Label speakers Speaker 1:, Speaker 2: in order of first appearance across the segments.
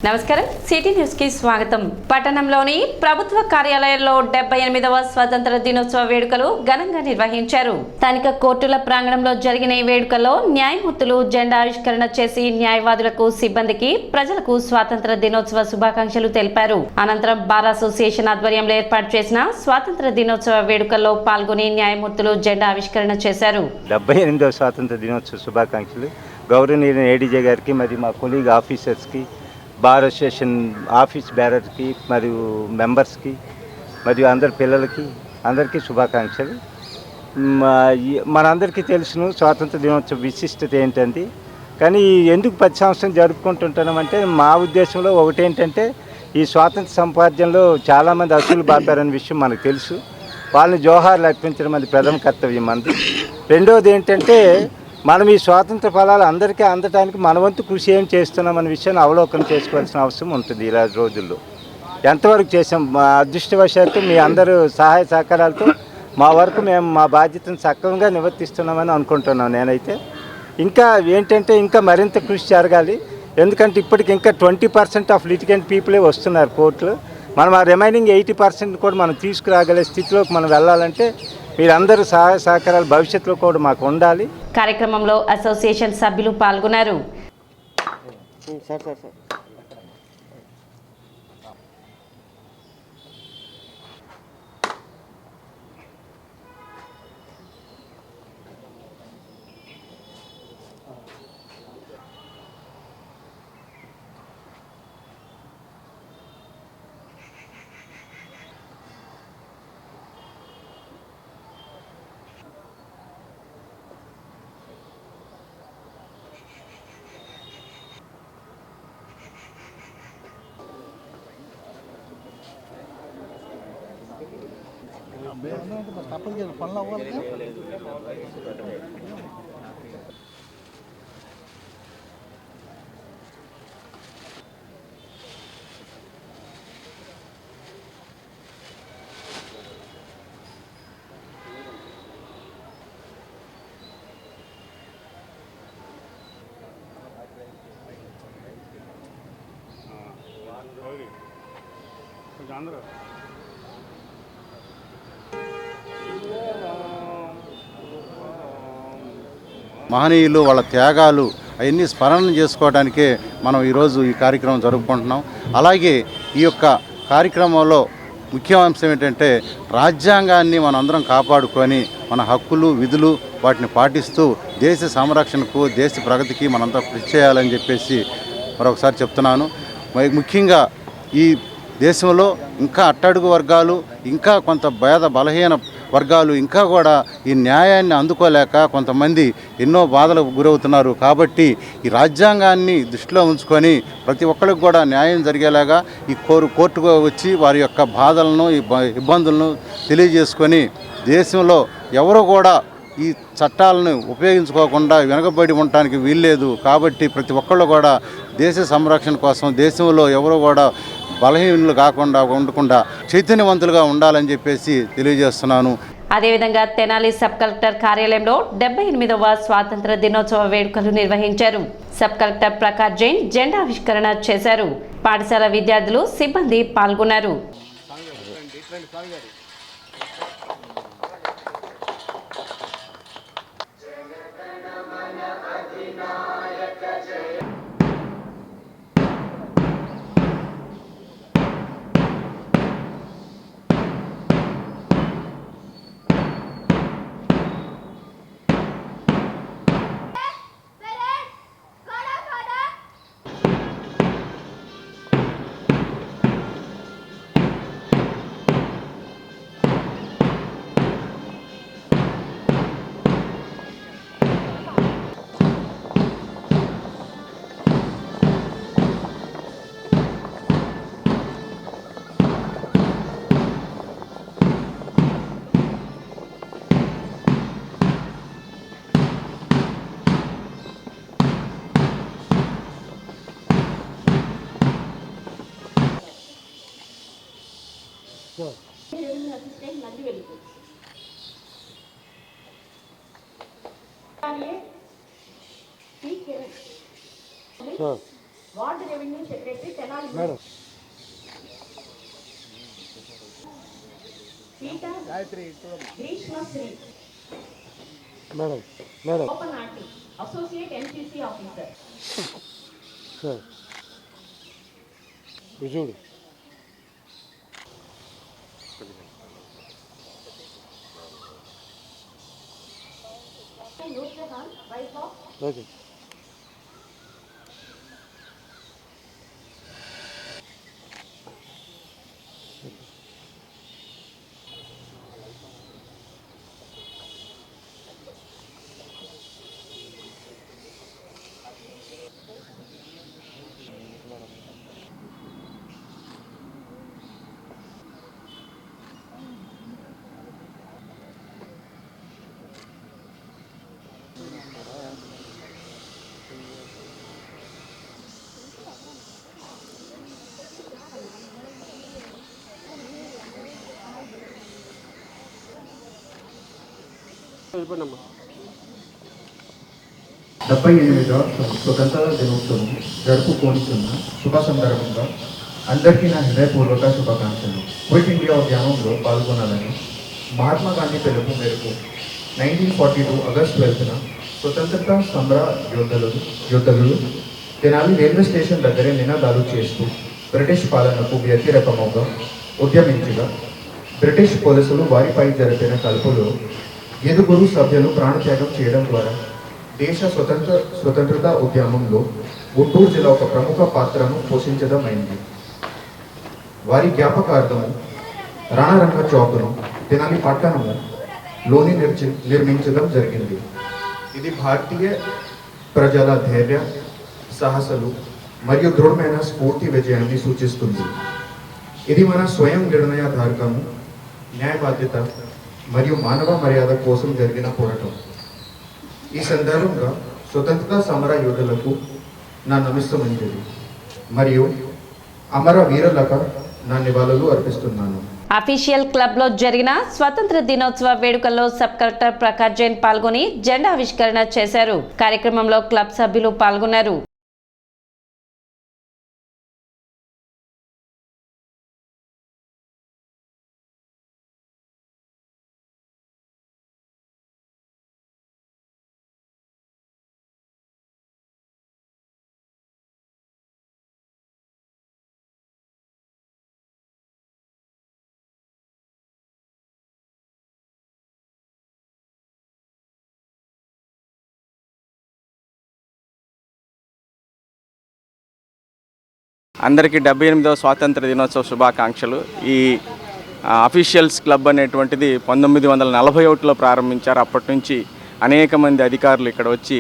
Speaker 1: నమస్కారం city news కి స్వాగతం. పట్టణంలోని ప్రభుత్వ కార్యాలయంలో 78వ స్వాతంత్ర దినోత్సవ వేడుకలు ఘనంగా నిర్వహించారు. స్థానిక కోర్టుల ప్రాంగణంలో జరిగిన ఈ వేడుకల్లో న్యాయమూర్తులు జెండా ఆవిష్కరణ చేసి న్యాయవాదులకు, సిబ్బందికి, ప్రజలకు స్వాతంత్ర దినోత్సవ శుభాకాంక్షలు తెలిపారు. అనంతరం బార్ అసోసియేషన్ ఆధ్వర్యంలో ఏర్పాటు చేసిన స్వాతంత్ర దినోత్సవ వేడుకల్లో పాల్గొని న్యాయమూర్తులు జెండా ఆవిష్కరణ చేశారు.
Speaker 2: 78వ స్వాతంత్ర దినోత్సవ శుభాకాంక్షలు గౌరవనీయ ఏడీజే గారికి, మరి మా కొలీగ్ ఆఫీసర్స్కి, బార్ అసోసియేషన్ ఆఫీస్ బేరర్కి, మరియు మెంబర్స్కి, మరియు అందరి పిల్లలకి అందరికీ శుభాకాంక్షలు. మనందరికీ తెలుసును స్వాతంత్ర దినోత్సవ విశిష్టత ఏంటంటే, కానీ ఎందుకు 10 సంవత్సరం జరుపుకుంటుంటున్నామంటే మా ఉద్దేశంలో ఒకటేంటంటే, ఈ స్వాతంత్ర సంపాదనలో చాలామంది అసూలు బాపారనే విషయం మనకు తెలుసు. వాళ్ళని జోహార్లు అర్పించడం అది ప్రథమ కర్తవ్యం మనది. రెండవది ఏంటంటే, మనం ఈ స్వాతంత్ర ఫలాలు అందరికీ అందటానికి మన వంతు కృషి ఏం చేస్తున్నామన్న విషయాన్ని అవలోకనం చేసుకోవాల్సిన అవసరం ఉంటుంది. ఇలా రోజుల్లో ఎంతవరకు చేసాం, మా అదృష్టవశాత్తు మీ అందరూ సహాయ సహకారాలతో మా వరకు మేము మా బాధ్యతను సక్రమంగా నిర్వర్తిస్తున్నామని అనుకుంటున్నాం. నేనైతే ఇంకా ఏంటంటే ఇంకా మరింత కృషి జరగాలి. ఎందుకంటే ఇప్పటికి ఇంకా 20% ఆఫ్ లిటిగెంట్ పీపులే వస్తున్నారు కోర్టులు. మనం ఆ రిమైనింగ్ 80% కూడా మనం తీసుకురాగలే స్థితిలోకి మనం వెళ్ళాలంటే మీరందరూ సహాయ సహకారాలు భవిష్యత్తులో కూడా మాకు ఉండాలి.
Speaker 1: కార్యక్రమంలో అసోసియేషన్ సభ్యులు పాల్గొన్నారు.
Speaker 3: పనులు అవ్వాలి. అందరూ మహనీయులు వాళ్ళ త్యాగాలు అవన్నీ స్మరణ చేసుకోవడానికే మనం ఈరోజు ఈ కార్యక్రమం జరుపుకుంటున్నాం. అలాగే ఈ యొక్క కార్యక్రమంలో ముఖ్య అంశం ఏంటంటే రాజ్యాంగాన్ని మనం అందరం కాపాడుకొని మన హక్కులు, విధులు వాటిని పాటిస్తూ దేశ సంరక్షణకు, దేశ ప్రగతికి మనంతా కృషి చేయాలని చెప్పేసి మరొకసారి చెప్తున్నాను. ముఖ్యంగా ఈ దేశంలో ఇంకా అట్టడుగు వర్గాలు, ఇంకా కొంత బలహీన వర్గాలు ఇంకా కూడా ఈ న్యాయాన్ని అందుకోలేక కొంతమంది ఎన్నో బాధలకు గురవుతున్నారు. కాబట్టి ఈ రాజ్యాంగాన్ని దృష్టిలో ఉంచుకొని ప్రతి ఒక్కరికి కూడా న్యాయం జరిగేలాగా ఈ కోర్టుకు వచ్చి వారి యొక్క బాధలను, ఇబ్బందులను తెలియజేసుకొని దేశంలో ఎవరు కూడా ఈ చట్టాలను ఉపయోగించుకోకుండా వెనకబడి ఉండటానికి వీల్లేదు. కాబట్టి ప్రతి ఒక్కళ్ళు కూడా దేశ సంరక్షణ కోసం దేశంలో ఎవరు కూడా బలహీనులు కాకుండా ఉండకుండా చైతన్యవంతులుగా ఉండాలని చెప్పేసి తెలియజేస్తున్నాను.
Speaker 1: అదేవిధంగా తెనాలి సబ్ కలెక్టర్ కార్యాలయంలో 78వ స్వాతంత్ర దినోత్సవ వేడుకలు నిర్వహించారు. సబ్ కలెక్టర్ ప్రకాష్ జైన్ జెండా ఆవిష్కరణ చేశారు. పాఠశాల విద్యార్థులు, సిబ్బంది పాల్గొన్నారు.
Speaker 4: Ward revenue secretary Tenali Peter Grishmasri ఓపనాటి అసోసియేట్ ఎంసీసీ ఆఫీసర్
Speaker 5: విజుడు
Speaker 4: నూర్జహాన్ వైఫ్ ఆఫ్
Speaker 5: ఓకే వెళ్ళిపోయినమ్మా
Speaker 6: 78వ స్వతంత్ర దినోత్సవం జరుపుకొనిస్తున్న శుభ సందర్భంగా అందరికీ నా హృదయపూర్వక శుభాకాంక్షలు. క్విట్ ఇండియా ఉద్యమంలో పాల్గొనాలని మహాత్మా గాంధీ పిలుపు మేరకు 1942 ఆగస్టు 12న స్వతంత్రత సమర యోధులు తెనాలి రైల్వే స్టేషన్ దగ్గరే నినాదాలు చేస్తూ బ్రిటిష్ పాలనకు వ్యతిరేకముగా ఉద్యమించగా బ్రిటిష్ పోలీసులు వారిపై జరిపిన కలుపులో 7 సభ్యులు ప్రాణత్యాగం చేయడం ద్వారా దేశ స్వతంత్రత ఉద్యమంలో గుంటూరు జిల్లా ఒక ప్రముఖ పాత్రను పోషించడం అయింది. వారి జ్ఞాపకార్థము రాణారంగ చౌక్ను తెనాలి పట్టణంలోని నిర్మించడం జరిగింది. ఇది భారతీయ ప్రజల ధైర్య సాహసాలు మరియు దృఢమైన స్ఫూర్తి విజయాన్ని సూచిస్తుంది. ఇది మన స్వయం నిర్ణయాధారకము, న్యాయబాధ్యత మరియు మానవ మర్యాద కోసం జరిగిన పోరాటం. ఈ సందర్భంగా స్వతంత్రత సమర యోధులకు నా నమస్సుమంజలి మరియు అమర వీరులకు నా నివాళులు అర్పిస్తున్నాను.
Speaker 1: అఫీషియల్ క్లబ్ లో జరిగిన స్వతంత్ర దినోత్సవ వేడుకల్లో సబ్ కలెక్టర్ ప్రకాష్ జైన్ పాల్గొని జెండా ఆవిష్కరణ చేశారు. కార్యక్రమంలో క్లబ్ సభ్యులు పాల్గొన్నారు.
Speaker 7: అందరికీ 78వ స్వాతంత్ర దినోత్సవ శుభాకాంక్షలు. ఈ అఫీషియల్స్ క్లబ్ అనేటువంటిది 1941లో ప్రారంభించారు. అప్పటి నుంచి అనేక మంది అధికారులు ఇక్కడ వచ్చి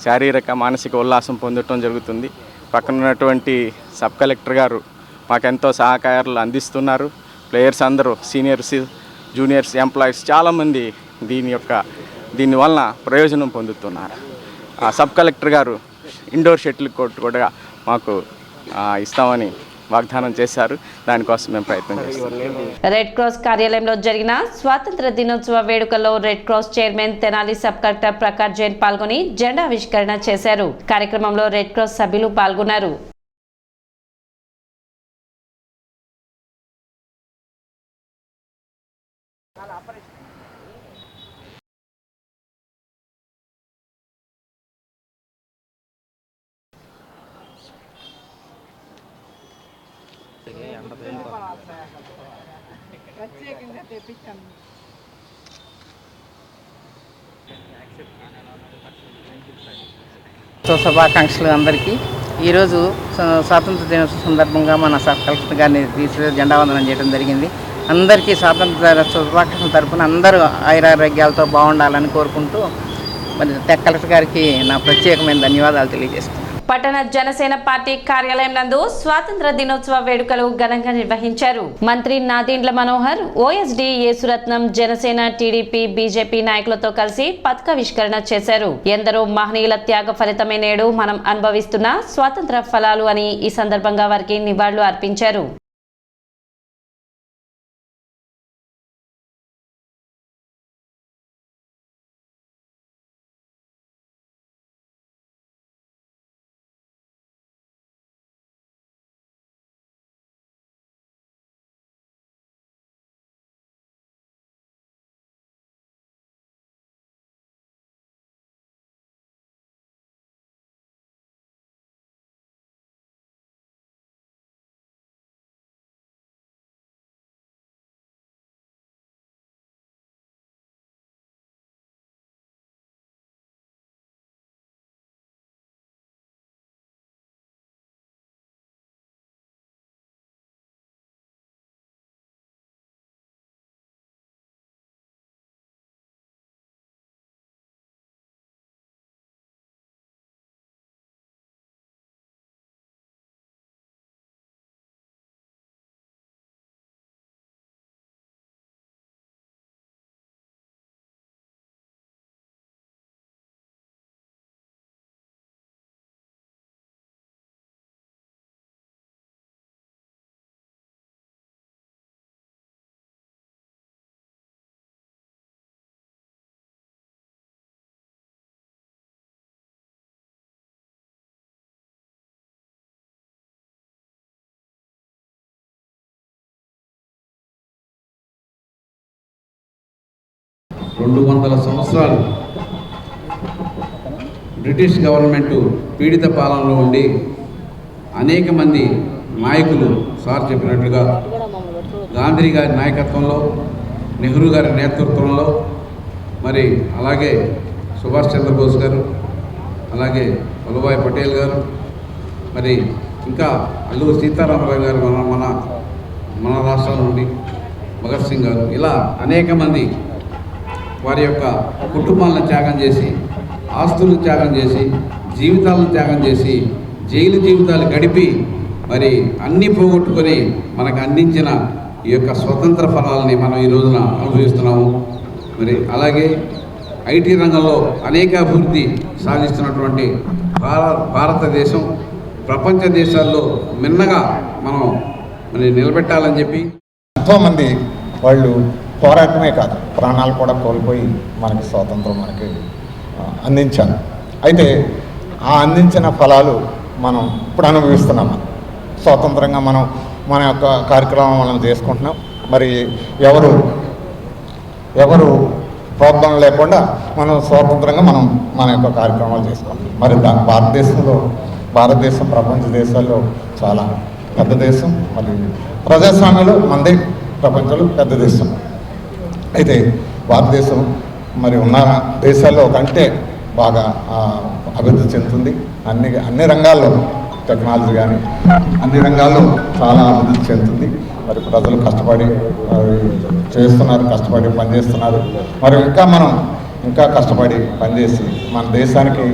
Speaker 7: శారీరక మానసిక ఉల్లాసం పొందటం జరుగుతుంది. పక్కన ఉన్నటువంటి సబ్ కలెక్టర్ గారు మాకెంతో సహకారాలు అందిస్తున్నారు. ప్లేయర్స్ అందరూ సీనియర్స్, జూనియర్స్, ఎంప్లాయీస్ చాలామంది దీనివలన ప్రయోజనం పొందుతున్నారు. సబ్ కలెక్టర్ గారు ఇండోర్ షటిల్ కోర్టు కూడా మాకు ఇస్తామని వాగ్దానం చేశారు. దానికోసం మేము ప్రయత్నం చేస్తాం.
Speaker 1: రెడ్ క్రాస్ కార్యాలయంలో జరిగిన స్వాతంత్ర దినోత్సవ వేడుకల్లో red cross chairman Tenali sub collector Prakash Jain పాల్గొని జెండా ఆవిష్కరణ చేశారు. కార్యక్రమంలో రెడ్ క్రాస్ సభ్యులు పాల్గొన్నారు.
Speaker 8: శుభాకాంక్షలు అందరికీ. ఈరోజు స్వాతంత్ర దినోత్సవం సందర్భంగా మన సబ్ కలెక్టర్ గారిని జెండా వందనం చేయడం జరిగింది. అందరికీ స్వాతంత్ర శుభాకాంక్షల తరపున అందరూ ఆయురారోగ్యాలతో బాగుండాలని కోరుకుంటూ మరి కలెక్టర్ గారికి నా ప్రత్యేకమైన ధన్యవాదాలు తెలియజేస్తున్నాను.
Speaker 1: పట్టణ జనసేన పార్టీ కార్యాలయం నందు స్వాతంత్ర దినోత్సవ వేడుకలు ఘనంగా నిర్వహించారు. మంత్రి Nadendla Manohar, OSD Yesuratnam, Janasena, TDP, BJP నాయకులతో కలిసి పతాకావిష్కరణ చేశారు. ఎందరో మహనీయుల త్యాగ ఫలితమే నేడు మనం అనుభవిస్తున్న స్వాతంత్ర ఫలాలు అని ఈ సందర్భంగా వారికి నివాళులు అర్పించారు.
Speaker 5: 200 సంవత్సరాలు బ్రిటిష్ గవర్నమెంట్ పీడిత పాలనలో ఉండి అనేక మంది నాయకులు సార్ చెప్పినట్లుగా గాంధీ గారి నాయకత్వంలో, నెహ్రూ గారి నేతృత్వంలో, మరి అలాగే సుభాష్ చంద్రబోస్ గారు, అలాగే వల్లభాయ్ పటేల్ గారు, మరి ఇంకా అల్లూరి సీతారామరావు గారు మన రాష్ట్రాల నుండి భగత్ సింగ్ గారు, ఇలా అనేక మంది వారి యొక్క కుటుంబాలను త్యాగం చేసి, ఆస్తులను త్యాగం చేసి, జీవితాలను త్యాగం చేసి, జైలు జీవితాలు గడిపి మరి అన్నీ పోగొట్టుకొని మనకు అందించిన ఈ యొక్క స్వతంత్ర ఫలాలని మనం ఈ రోజున అనుభవిస్తున్నాము. మరి అలాగే ఐటీ రంగంలో అనేక అభివృద్ధి సాధిస్తున్నటువంటి భారతదేశం ప్రపంచ దేశాల్లో మిన్నగా మనం మరి నిలబెట్టాలని చెప్పి
Speaker 9: ఎంతోమంది వాళ్ళు పోరాటమే కాదు, ప్రాణాలు కూడా కోల్పోయి మనకి స్వాతంత్రం మనకి అందించారు. అయితే ఆ అందించిన ఫలాలు మనం ఇప్పుడు అనుభవిస్తున్నాం. స్వాతంత్రంగా మనం మన యొక్క కార్యక్రమం మనం చేసుకుంటున్నాం. మరి ఎవరు ప్రోద్బలం లేకుండా మనం స్వాతంత్రంగా మనం మన యొక్క కార్యక్రమాలు చేసుకుంటాం. మరి భారతదేశం ప్రపంచ దేశాల్లో చాలా పెద్ద దేశం. మరి ప్రజాస్వామ్యంలో మనదే ప్రపంచంలో పెద్ద దేశం. అయితే భారతదేశం మరి ఉన్న దేశాల్లో కంటే బాగా అభివృద్ధి చెందుతుంది. అన్ని రంగాల్లో, టెక్నాలజీ కానీ అన్ని రంగాల్లో చాలా అభివృద్ధి చెందుతుంది. మరి ప్రజలు కష్టపడి చేస్తున్నారు, కష్టపడి పనిచేస్తున్నారు. మరి ఇంకా కష్టపడి పనిచేసి మన దేశానికి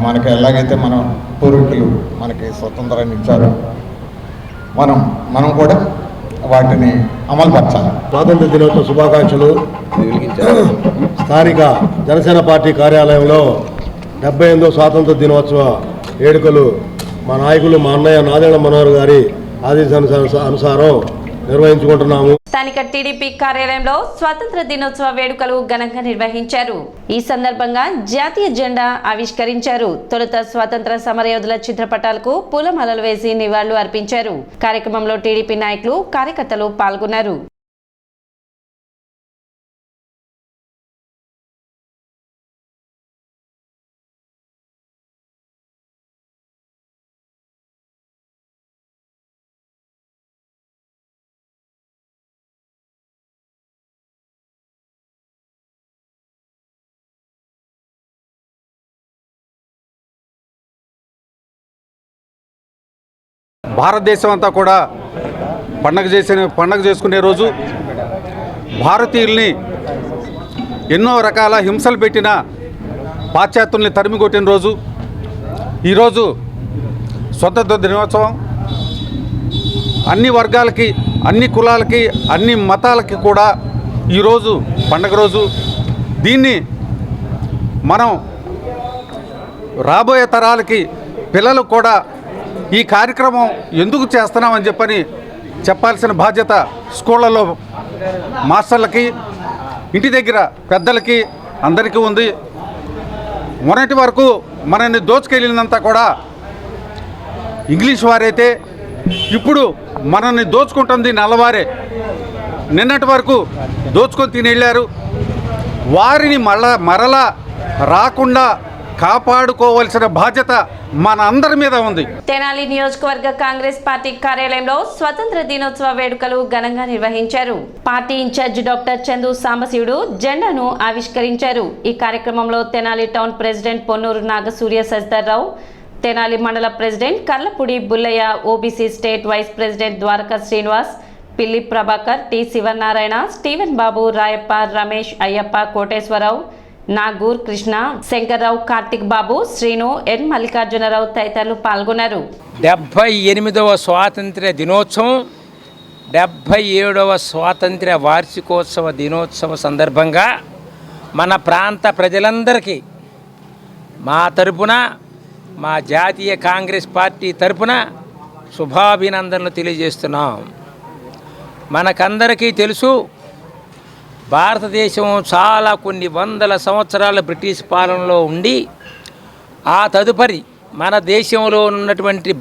Speaker 9: మనకి ఎలాగైతే మన పూర్వీకులు మనకి స్వతంత్రాన్ని ఇచ్చారో మనం కూడా వాటిని అమలుపరచాలి.
Speaker 10: స్వాతంత్ర దినోత్సవ శుభాకాంక్షలు. స్థానిక జనసేన పార్టీ కార్యాలయంలో 78వ స్వాతంత్ర దినోత్సవ వేడుకలు మా నాయకులు, మా అన్నయ్య నాదెళ్ల మనోహర్ గారి ఆదేశానుసారం నిర్వహించుకుంటున్నాము.
Speaker 1: స్థానిక టీడీపీ కార్యాలయంలో స్వాతంత్ర దినోత్సవ వేడుకలు ఘనంగా నిర్వహించారు. ఈ సందర్భంగా జాతీయ జెండా ఆవిష్కరించారు. తొలుత స్వాతంత్ర సమరయోధుల చిత్రపటాలకు పూలమాలలు వేసి నివాళులు అర్పించారు. కార్యక్రమంలో టీడీపీ నాయకులు, కార్యకర్తలు పాల్గొన్నారు.
Speaker 11: భారతదేశం అంతా కూడా పండగ చేసుకునే రోజు. భారతీయుల్ని ఎన్నో రకాల హింసలు పెట్టిన పాశ్చాత్యుల్ని తరిమి కొట్టిన రోజు. ఈరోజు స్వతంత్ర దినోత్సవం. అన్ని వర్గాలకి, అన్ని కులాలకి, అన్ని మతాలకి కూడా ఈరోజు పండగ రోజు. దీన్ని మనం రాబోయే తరాలకి, పిల్లలకు కూడా ఈ కార్యక్రమం ఎందుకు చేస్తున్నామని చెప్పాల్సిన బాధ్యత స్కూళ్ళలో మాస్టర్లకి, ఇంటి దగ్గర పెద్దలకి అందరికీ ఉంది. మొన్నటి వరకు మనల్ని దోచుకెళ్ళినంతా కూడా ఇంగ్లీష్ వారైతే ఇప్పుడు మనల్ని దోచుకుంటుంది నల్లవారే. నిన్నటి వరకు దోచుకొని తిని వెళ్ళారు. వారిని మరలా రాకుండా కాపాడుకోవాల్సిన బాధ్యత మన అందరి మీద ఉంది.
Speaker 1: తెనాలి నియోజకవర్గ కాంగ్రెస్ పార్టీ కార్యాలయంలో స్వతంత్ర దినోత్సవ వేడుకలు ఘనంగా నిర్వహించారు. Party incharge doctor Chandu Sambasivudu జెండాను ఆవిష్కరించారు. ఈ కార్యక్రమంలో Tenali town president Ponnuru Nagasurya Sajdarrao, Tenali mandal president Karlapudi Bullayya, OBC state vice president Dwaraka Srinivas, Pilli Prabhakar, T Sivanarayana, Steven Babu, Rayappa, Ramesh, Ayyappa, Koteswararao, Nagur, Krishna, Sankarrao, Karthik Babu, Srinu, N Mallikarjunarao తదితరులు పాల్గొన్నారు.
Speaker 12: 78వ స్వాతంత్ర్య దినోత్సవం, 77వ స్వాతంత్ర్య వార్షికోత్సవ దినోత్సవ సందర్భంగా మన ప్రాంత ప్రజలందరికీ మా తరపున, మా జాతీయ కాంగ్రెస్ పార్టీ తరపున శుభాభినందనలు తెలియజేస్తున్నాం. మనకందరికీ తెలుసు, భారతదేశం చాలా కొన్ని వందల సంవత్సరాల బ్రిటిష్ పాలనలో ఉండి, ఆ తదుపరి మన దేశంలో ఉన్నటువంటి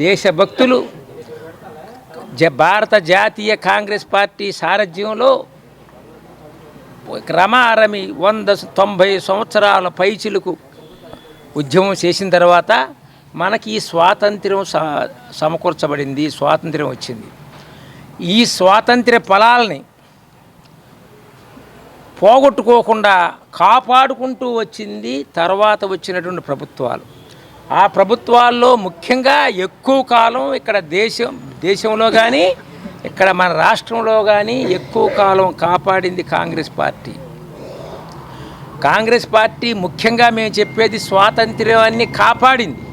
Speaker 12: దేశభక్తులు భారత జాతీయ కాంగ్రెస్ పార్టీ సారథ్యంలో రమారమి 190 సంవత్సరాల పైచిలకు ఉద్యమం చేసిన తర్వాత మనకి ఈ స్వాతంత్ర్యం సమకూర్చబడింది, స్వాతంత్ర్యం వచ్చింది. ఈ స్వాతంత్ర్య ఫలాల్ని పోగొట్టుకోకుండా కాపాడుకుంటూ వచ్చింది తర్వాత వచ్చినటువంటి ప్రభుత్వాలు. ఆ ప్రభుత్వాల్లో ముఖ్యంగా ఎక్కువ కాలం ఇక్కడ దేశంలో కానీ ఇక్కడ మన రాష్ట్రంలో కానీ ఎక్కువ కాలం కాపాడింది కాంగ్రెస్ పార్టీ. కాంగ్రెస్ పార్టీ ముఖ్యంగా మేము చెప్పేది స్వాతంత్ర్యాన్ని కాపాడింది,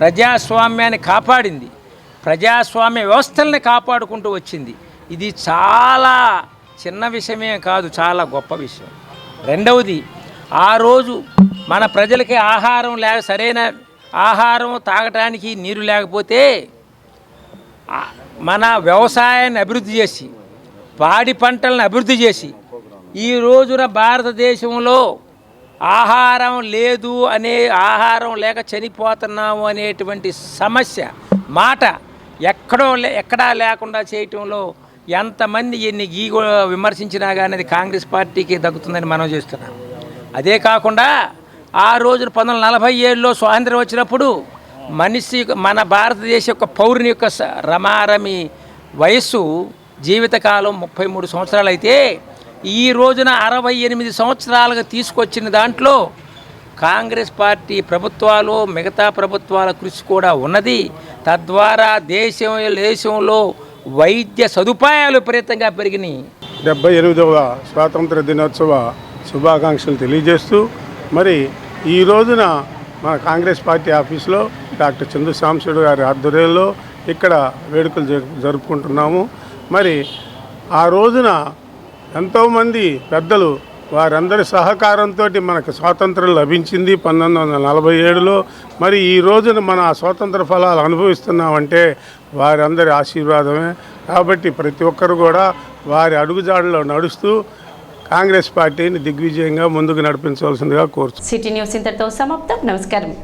Speaker 12: ప్రజాస్వామ్యాన్ని కాపాడింది, ప్రజాస్వామ్య వ్యవస్థల్ని కాపాడుకుంటూ వచ్చింది. ఇది చాలా చిన్న విషయమే కాదు, చాలా గొప్ప విషయం. రెండవది, ఆ రోజు మన ప్రజలకి సరైన ఆహారం తాగటానికి నీరు లేకపోతే మన వ్యవసాయాన్ని అభివృద్ధి చేసి పాడి పంటలను అభివృద్ధి చేసి ఈ రోజున భారతదేశంలో ఆహారం లేదు ఆహారం లేక చనిపోతున్నాము అనేటువంటి సమస్య మాట ఎక్కడా లేకుండా చేయటంలో ఎంతమంది ఎన్ని విమర్శించినా కానీ అది కాంగ్రెస్ పార్టీకి దక్కుతుందని మనం చేస్తున్నాం. అదే కాకుండా ఆ రోజున 1947లో స్వాతంత్రం వచ్చినప్పుడు మన భారతదేశ యొక్క పౌరుని యొక్క రమారమి వయస్సు జీవితకాలం 33 సంవత్సరాలు అయితే ఈ రోజున 68 సంవత్సరాలుగా తీసుకొచ్చిన దాంట్లో కాంగ్రెస్ పార్టీ ప్రభుత్వాలు మిగతా ప్రభుత్వాల కృషి కూడా ఉన్నది. తద్వారా దేశంలో వైద్య సదుపాయాలు విపరీతంగా పెరిగినాయి.
Speaker 13: 78వ స్వాతంత్ర దినోత్సవ శుభాకాంక్షలు తెలియజేస్తూ మరి ఈ రోజున మన కాంగ్రెస్ పార్టీ ఆఫీసులో డాక్టర్ చందు సాంబశివరావు గారి ఆధ్వర్యంలో ఇక్కడ వేడుకలు జరుపుకుంటున్నాము. మరి ఆ రోజున ఎంతోమంది పెద్దలు వారందరి సహకారంతో మనకు స్వాతంత్రం లభించింది 1947లో. మరి ఈ రోజున మన స్వాతంత్ర ఫలాలు అనుభవిస్తున్నామంటే వారందరి ఆశీర్వాదమే. కాబట్టి ప్రతి ఒక్కరు కూడా వారి అడుగుజాడలో నడుస్తూ కాంగ్రెస్ పార్టీని దిగ్విజయంగా ముందుకు నడిపించవలసిందిగా కోరుతున్నాను.
Speaker 1: సిటీ న్యూస్ ఇంతటితో సమాప్తం. నమస్కారం.